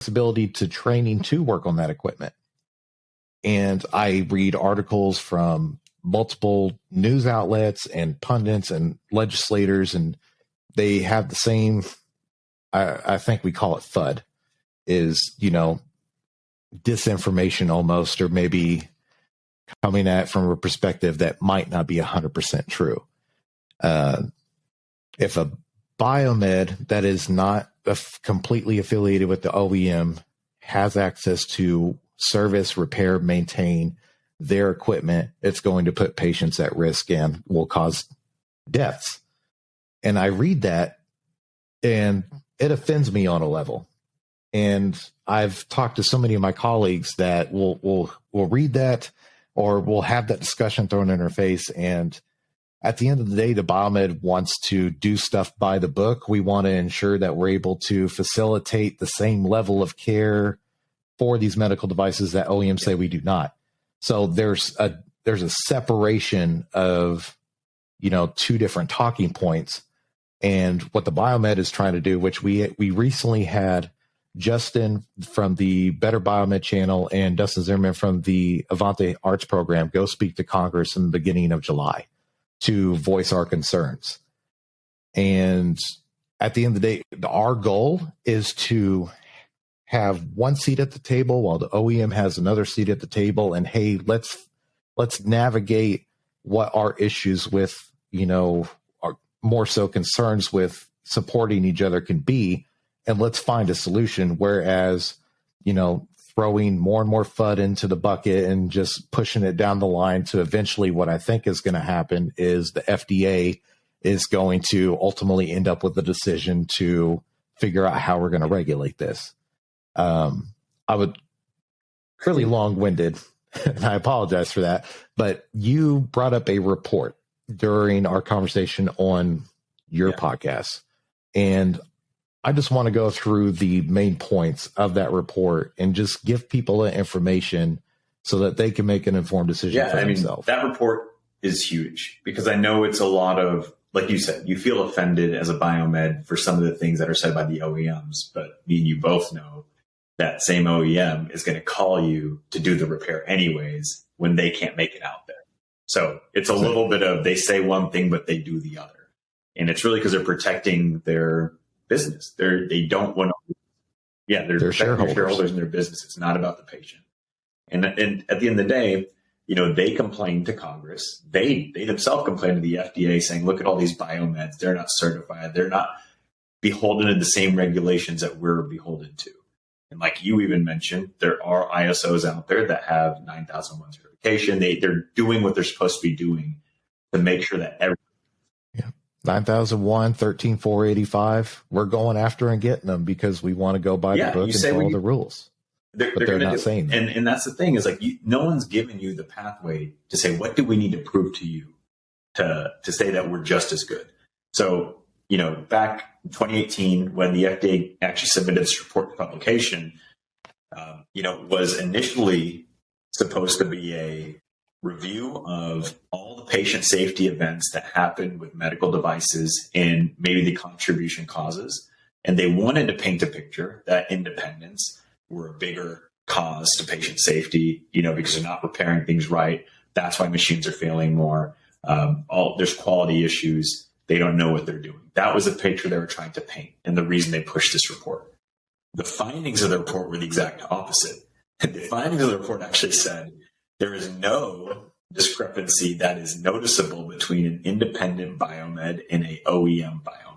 flexibility to training to work on that equipment. And I read articles from multiple news outlets and pundits and legislators, and they have the same, I think we call it FUD, is, disinformation almost, or maybe coming at it from a perspective that might not be 100% true. If a biomed that is not completely affiliated with the OEM has access to service, repair, maintain their equipment, it's going to put patients at risk and will cause deaths. And I read that and it offends me on a level. And I've talked to so many of my colleagues that will read that, or will have that discussion thrown in their face. And at the end of the day, the biomed wants to do stuff by the book. We want to ensure that we're able to facilitate the same level of care for these medical devices that OEMs say we do not. So there's a separation of, two different talking points. And what the biomed is trying to do, which we recently had Justin from the Better Biomed channel and Dustin Zimmerman from the Avante Arts program go speak to Congress in the beginning of July to voice our concerns. And at the end of the day, our goal is to have one seat at the table while the OEM has another seat at the table. And hey, let's navigate what our issues with, are more so concerns with supporting each other can be. And let's find a solution. Whereas, throwing more and more FUD into the bucket and just pushing it down the line to eventually what I think is going to happen is the FDA is going to ultimately end up with a decision to figure out how we're going to regulate this. I would really long-winded, and I apologize for that, but you brought up a report during our conversation on your podcast. And I just want to go through the main points of that report and just give people the information so that they can make an informed decision for themselves. That report is huge because I know it's a lot of, like you said, you feel offended as a biomed for some of the things that are said by the OEMs, but me and you both know that same OEM is going to call you to do the repair anyways when they can't make it out there. So it's a little bit of, they say one thing, but they do the other. And it's really because they're protecting their business. They don't want to, they're shareholders in their business. It's not about the patient. And at the end of the day, they complain to Congress. They themselves complain to the FDA saying, look at all these biomeds. They're not certified. They're not beholden to the same regulations that we're beholden to. And like you even mentioned, there are ISOs out there that have 9001 certification. They're doing what they're supposed to be doing to make sure that everything. 9001, 13485. We're going after and getting them because we want to go by the book and follow the rules. They're not saying that. And that's the thing is like, no one's giving you the pathway to say, what do we need to prove to you to say that we're just as good? So, back in 2018, when the FDA actually submitted this report to publication, was initially supposed to be a review of all the patient safety events that happen with medical devices and maybe the contribution causes. And they wanted to paint a picture that independents were a bigger cause to patient safety, because they're not repairing things right. That's why machines are failing more. There's quality issues. They don't know what they're doing. That was a picture they were trying to paint and the reason they pushed this report. The findings of the report were the exact opposite. And the findings of the report actually said there is no discrepancy that is noticeable between an independent biomed and a OEM biomed.